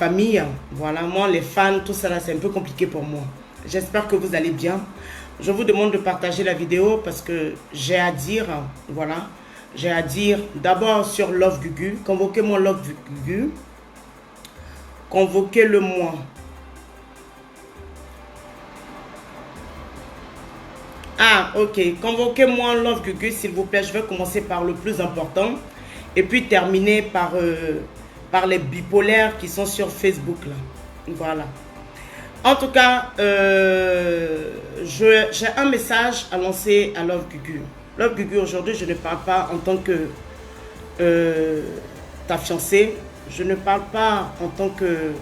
famille. Voilà, moi, les fans, tout ça là, c'est un peu compliqué pour moi. J'espère que vous allez bien. Je vous demande de partager la vidéo parce que j'ai à dire, voilà. J'ai à dire d'abord sur Love Gugu. Convoquez-moi Love Gugu. Convoquez-le moi. Ah, ok. Convoquez-moi Love Gugu, s'il vous plaît. Je vais commencer par le plus important. Et puis terminer par les bipolaires qui sont sur Facebook, là. Voilà. En tout cas, j'ai un message à lancer à Love Gugu. Love Gugu, aujourd'hui, je ne parle pas en tant que ta fiancée. Je ne parle pas en tant que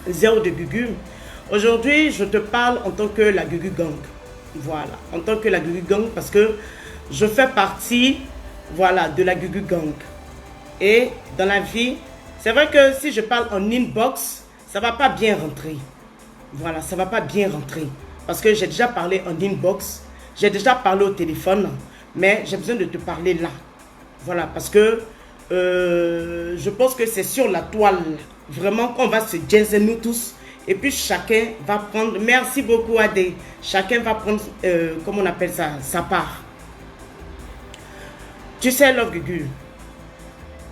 zéro de Gugu. Aujourd'hui, je te parle en tant que la Gugu Gang. Voilà, en tant que la Gugu Gang, parce que je fais partie, voilà, de la Gugu Gang. Et dans la vie, c'est vrai que si je parle en inbox, ça ne va pas bien rentrer. Voilà, ça ne va pas bien rentrer. Parce que j'ai déjà parlé en inbox, j'ai déjà parlé au téléphone, mais j'ai besoin de te parler là. Voilà, parce que je pense que c'est sur la toile, vraiment, qu'on va se jazzer nous tous. Et puis chacun va prendre, merci beaucoup Adé, chacun va prendre, comment on appelle ça, sa part. Tu sais, Love Gugu,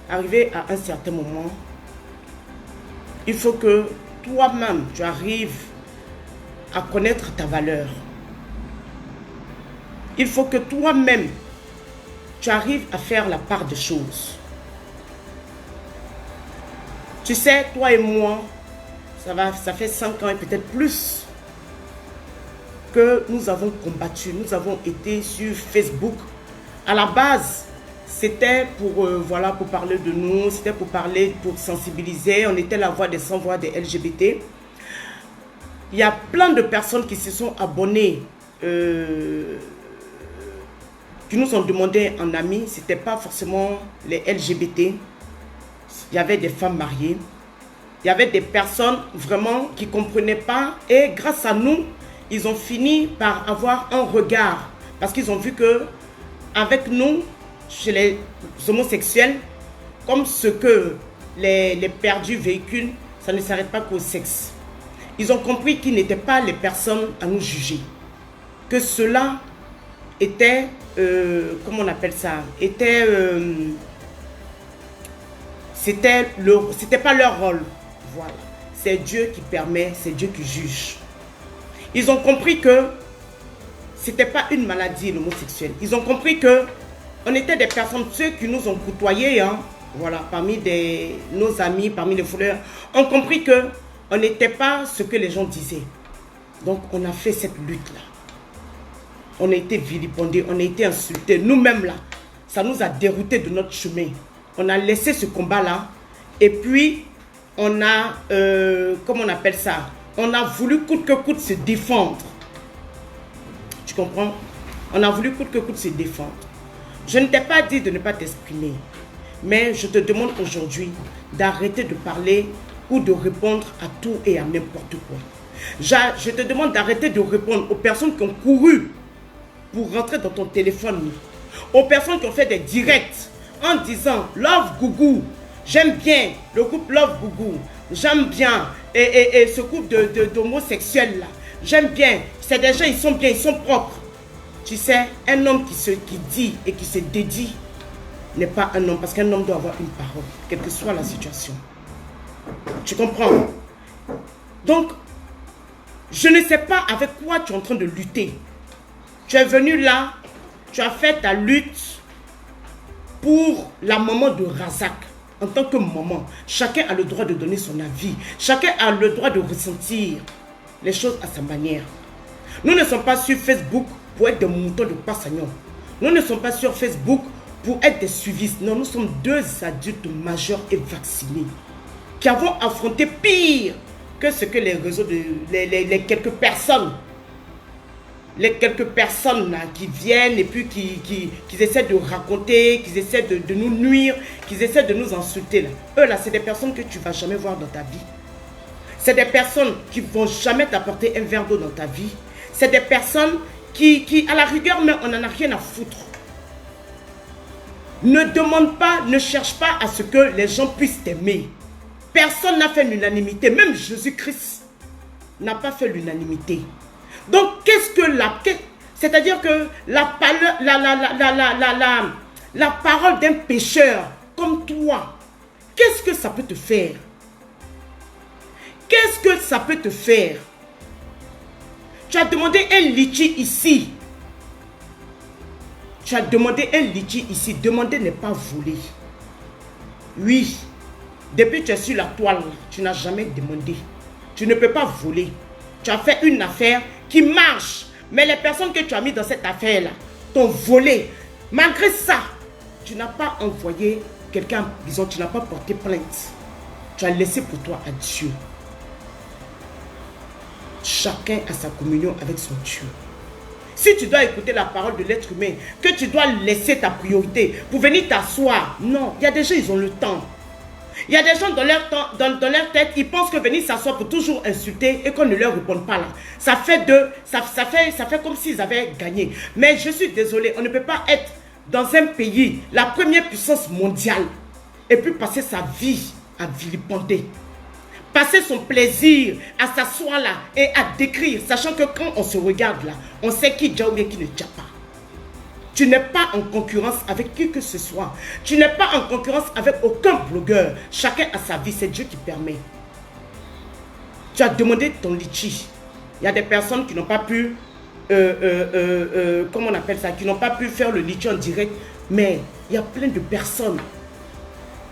arrivé à un certain moment, il faut que toi-même, tu arrives à connaître ta valeur. Il faut que toi-même, tu arrives à faire la part des choses. Tu sais, toi et moi, ça fait 5 ans et peut-être plus que nous avons combattu. Nous avons été sur Facebook. À la base, c'était pour, voilà, pour parler de nous, c'était pour parler, pour sensibiliser. On était la voix des sans-voix des LGBT. Il y a plein de personnes qui se sont abonnées, qui nous ont demandé en amis. Ce n'était pas forcément les LGBT. Il y avait des femmes mariées. Il y avait des personnes vraiment qui ne comprenaient pas. Et grâce à nous, ils ont fini par avoir un regard. Parce qu'ils ont vu que avec nous, chez les homosexuels, comme ce que les perdus véhiculent, ça ne s'arrête pas qu'au sexe. Ils ont compris qu'ils n'étaient pas les personnes à nous juger. Que cela était, comment on appelle ça, était, c'était pas leur rôle. Voilà. C'est Dieu qui permet, c'est Dieu qui juge. Ils ont compris que ce n'était pas une maladie, l'homosexuel. Ils ont compris que on était des personnes, ceux qui nous ont côtoyés, hein, voilà, parmi nos amis, parmi les fouleurs, ont compris que on n'était pas ce que les gens disaient. Donc, on a fait cette lutte-là. On a été vilipendés, on a été insultés. Nous-mêmes, là, ça nous a déroutés de notre chemin. On a laissé ce combat-là. Et puis, on a, comment on appelle ça? On a voulu coûte que coûte se défendre. Tu comprends? On a voulu coûte que coûte se défendre. Je ne t'ai pas dit de ne pas t'exprimer. Mais je te demande aujourd'hui d'arrêter de parler ou de répondre à tout et à n'importe quoi. Je te demande d'arrêter de répondre aux personnes qui ont couru pour rentrer dans ton téléphone. Aux personnes qui ont fait des directs en disant « Love Gugu, j'aime bien le groupe Love Gugu, j'aime bien et ce groupe d'homosexuels là, j'aime bien, c'est des gens, ils sont bien, ils sont propres. » Tu sais, un homme qui dit et qui se dédie n'est pas un homme, parce qu'un homme doit avoir une parole, quelle que soit la situation. Tu comprends? Donc, je ne sais pas avec quoi tu es en train de lutter. Tu es venu là, tu as fait ta lutte pour la maman de Razak. En tant que maman, chacun a le droit de donner son avis. Chacun a le droit de ressentir les choses à sa manière. Nous ne sommes pas sur Facebook pour être des moutons de Passagnon. Nous ne sommes pas sur Facebook pour être des suivistes. Non, nous sommes deux adultes majeurs et vaccinés qui avons affronté pire que ce que les réseaux de les quelques personnes là, qui viennent et puis qui essaient de raconter, qui essaient de nous nuire, qui essaient de nous insulter là. Eux là, c'est des personnes que tu ne vas jamais voir dans ta vie. C'est des personnes qui ne vont jamais t'apporter un verre d'eau dans ta vie. C'est des personnes qui à la rigueur, mais on n'en a rien à foutre. Ne demande pas, ne cherche pas à ce que les gens puissent t'aimer. Personne n'a fait l'unanimité. Même Jésus-Christ n'a pas fait l'unanimité. Donc, qu'est-ce que la... C'est-à-dire que la parole d'un pécheur comme toi, qu'est-ce que ça peut te faire? Qu'est-ce que ça peut te faire? Tu as demandé un litchi ici. Tu as demandé un litchi ici. Demander n'est pas voler. Oui. Depuis que tu es sur la toile, tu n'as jamais demandé. Tu ne peux pas voler. Tu as fait une affaire qui marche. Mais les personnes que tu as mis dans cette affaire-là t'ont volé. Malgré ça, tu n'as pas envoyé quelqu'un, disons, tu n'as pas porté plainte. Tu as laissé pour toi à Dieu. Chacun a sa communion avec son Dieu. Si tu dois écouter la parole de l'être humain, que tu dois laisser ta priorité pour venir t'asseoir, non, il y a des gens, ils ont le temps. Il y a des gens dans leur, dans leur tête, ils pensent que venir s'asseoir pour toujours insulter et qu'on ne leur réponde pas là. Ça fait comme s'ils avaient gagné. Mais je suis désolé, on ne peut pas être dans un pays, la première puissance mondiale, et puis passer sa vie à vilipender. Passer son plaisir à s'asseoir là et à décrire, sachant que quand on se regarde là, on sait qui déjà ou bien qui ne déjà pas. Tu n'es pas en concurrence avec qui que ce soit. Tu n'es pas en concurrence avec aucun blogueur. Chacun a sa vie, c'est Dieu qui permet. Tu as demandé ton litchi. Il y a des personnes qui n'ont pas pu, comment on appelle ça, qui n'ont pas pu faire le litchi en direct. Mais il y a plein de personnes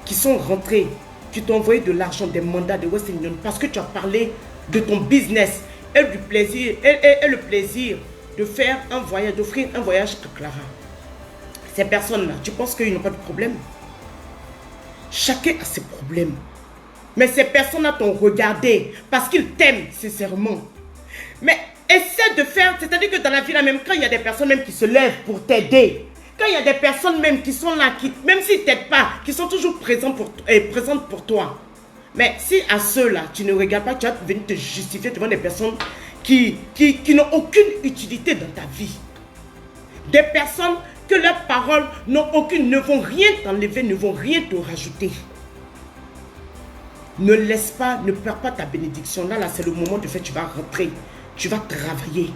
qui sont rentrées, qui t'ont envoyé de l'argent, des mandats de Western Union parce que tu as parlé de ton business et du plaisir, et le plaisir de faire un voyage, d'offrir un voyage à Clara. Ces personnes-là, tu penses qu'ils n'ont pas de problème? Chacun a ses problèmes. Mais ces personnes-là t'ont regardé parce qu'ils t'aiment sincèrement. Mais essaie de faire, c'est-à-dire que dans la vie, là, même quand il y a des personnes même qui se lèvent pour t'aider, quand il y a des personnes même qui sont là, qui, même s'ils ne t'aident pas, qui sont toujours présentes pour toi. Mais si à ceux-là, tu ne regardes pas, tu vas venir te justifier devant des personnes qui n'ont aucune utilité dans ta vie. Des personnes que leurs paroles n'ont aucune, ne vont rien t'enlever, ne vont rien te rajouter. Ne laisse pas, ne perds pas ta bénédiction. Là, c'est le moment de faire, tu vas rentrer, tu vas travailler.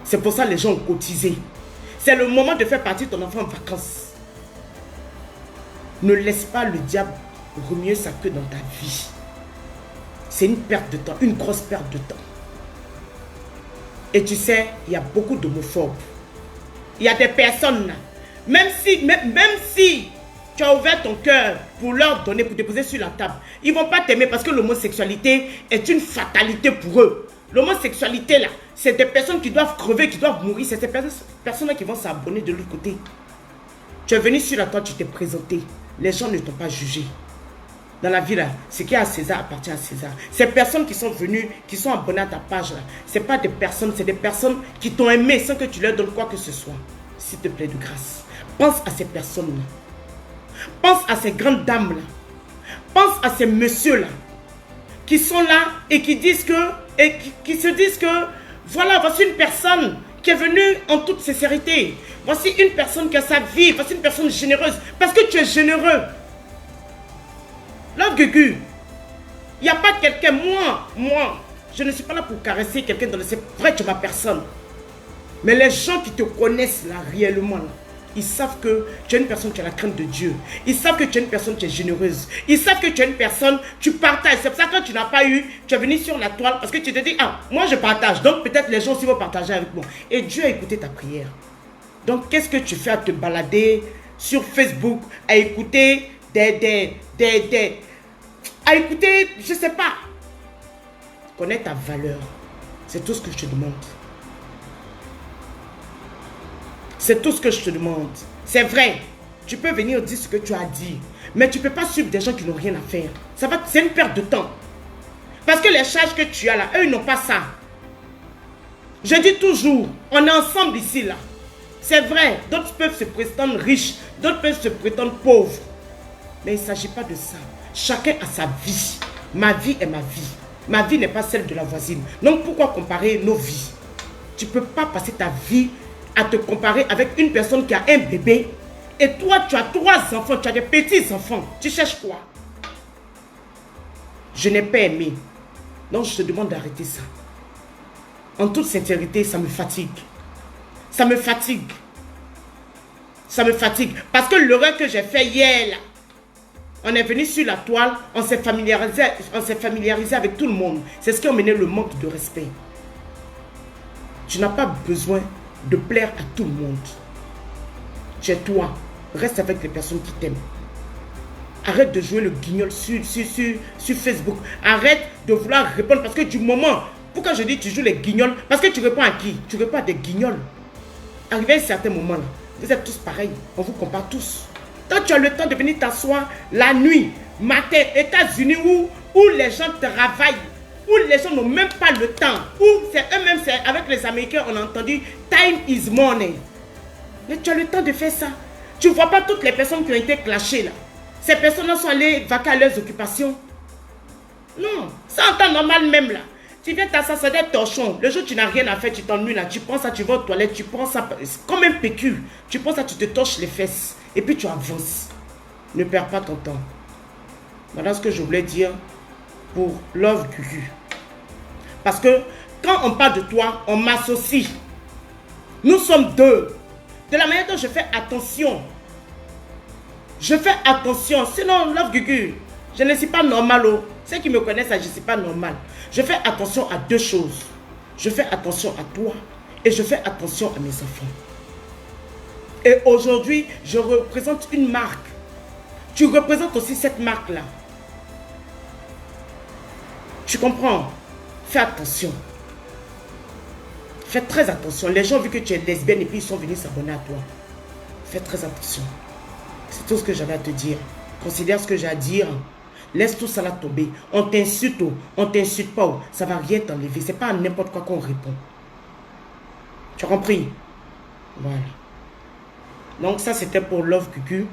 C'est pour ça que les gens ont cotisé. C'est le moment de faire partir ton enfant en vacances. Ne laisse pas le diable remuer sa queue dans ta vie. C'est une perte de temps, une grosse perte de temps. Et tu sais, il y a beaucoup d'homophobes. Il y a des personnes, même si tu as ouvert ton cœur pour leur donner, pour déposer sur la table, ils ne vont pas t'aimer parce que l'homosexualité est une fatalité pour eux. L'homosexualité là, c'est des personnes qui doivent crever, qui doivent mourir. C'est ces personnes qui vont s'abonner de l'autre côté. Tu es venu sur la table, tu t'es présenté. Les gens ne t'ont pas jugé. Dans la vie là, ce qui est à César appartient à César. Ces personnes qui sont venues, qui sont abonnées à ta page là, ce n'est pas des personnes, c'est des personnes qui t'ont aimé sans que tu leur donnes quoi que ce soit. S'il te plaît de grâce, pense à ces personnes là. Pense à ces grandes dames là. Pense à ces messieurs là qui sont là et qui disent que, qui se disent que voilà, voici une personne qui est venue en toute sincérité. Voici une personne qui a sa vie, voici une personne généreuse parce que tu es généreux. Là, Gugu, il n'y a pas quelqu'un, moi, je ne suis pas là pour caresser quelqu'un dans le... C'est vrai, tu es ma personne. Mais les gens qui te connaissent là, réellement, là, ils savent que tu es une personne qui a la crainte de Dieu. Ils savent que tu es une personne qui est généreuse. Ils savent que tu es une personne, tu partages. C'est pour ça que quand tu n'as pas eu, tu es venu sur la toile parce que tu te dis, ah, moi je partage. Donc peut-être les gens aussi vont partager avec moi. Et Dieu a écouté ta prière. Donc qu'est-ce que tu fais à te balader sur Facebook, à écouter à écouter, je ne sais pas. Connais ta valeur. C'est tout ce que je te demande. C'est tout ce que je te demande. C'est vrai. Tu peux venir dire ce que tu as dit. Mais tu ne peux pas suivre des gens qui n'ont rien à faire. C'est une perte de temps. Parce que les charges que tu as là, eux, ils n'ont pas ça. Je dis toujours, on est ensemble ici là. C'est vrai. D'autres peuvent se prétendre riches. D'autres peuvent se prétendre pauvres. Mais il ne s'agit pas de ça. Chacun a sa vie. Ma vie est ma vie. Ma vie n'est pas celle de la voisine. Donc pourquoi comparer nos vies? Tu ne peux pas passer ta vie à te comparer avec une personne qui a un bébé. Et toi, tu as 3 enfants, tu as des petits enfants. Tu cherches quoi? Je n'ai pas aimé. Donc, je te demande d'arrêter ça. En toute sincérité, ça me fatigue. Ça me fatigue. Ça me fatigue. Parce que l'erreur que j'ai fait hier, là, on est venu sur la toile, on s'est familiarisé avec tout le monde. C'est ce qui a mené le manque de respect. Tu n'as pas besoin de plaire à tout le monde. Tu es toi. Reste avec les personnes qui t'aiment. Arrête de jouer le guignol sur Facebook. Arrête de vouloir répondre parce que du moment... Pourquoi je dis tu joues les guignols? Parce que tu réponds à qui? Tu réponds à des guignols. Arrivé à un certain moment là, vous êtes tous pareils. On vous compare tous. Quand tu as le temps de venir t'asseoir la nuit, matin, États-Unis où les gens travaillent, où les gens n'ont même pas le temps, où c'est eux-mêmes, avec les Américains, on a entendu time is money. Mais tu as le temps de faire ça. Tu ne vois pas toutes les personnes qui ont été clashées là. Ces personnes-là sont allées vaquer à leurs occupations. Non, ça en temps normal même là. Tu viens t'asseoir, c'est des torchons. Le jour où tu n'as rien à faire, tu t'ennuies là. Tu prends ça, tu vas aux toilettes, tu prends ça comme un PQ. Tu prends ça, tu te torches les fesses. Et puis tu avances. Ne perds pas ton temps. Voilà ce que je voulais dire pour Love Gugu. Parce que quand on parle de toi, on m'associe. Nous sommes deux. De la manière dont je fais attention. Je fais attention. Sinon, Love Gugu, je ne suis pas normal. Oh. Ceux qui me connaissent, je ne suis pas normal. Je fais attention à deux choses. Je fais attention à toi et je fais attention à mes enfants. Et aujourd'hui, je représente une marque. Tu représentes aussi cette marque-là. Tu comprends? Fais attention. Fais très attention. Les gens ont vu que tu es lesbienne et puis ils sont venus s'abonner à toi. Fais très attention. C'est tout ce que j'avais à te dire. Considère ce que j'ai à dire. Laisse tout ça là tomber. On t'insulte, on t'insulte pas. Ça ne va rien t'enlever. C'est pas à n'importe quoi qu'on répond. Tu as compris? Voilà. Donc ça c'était pour Love Gugu.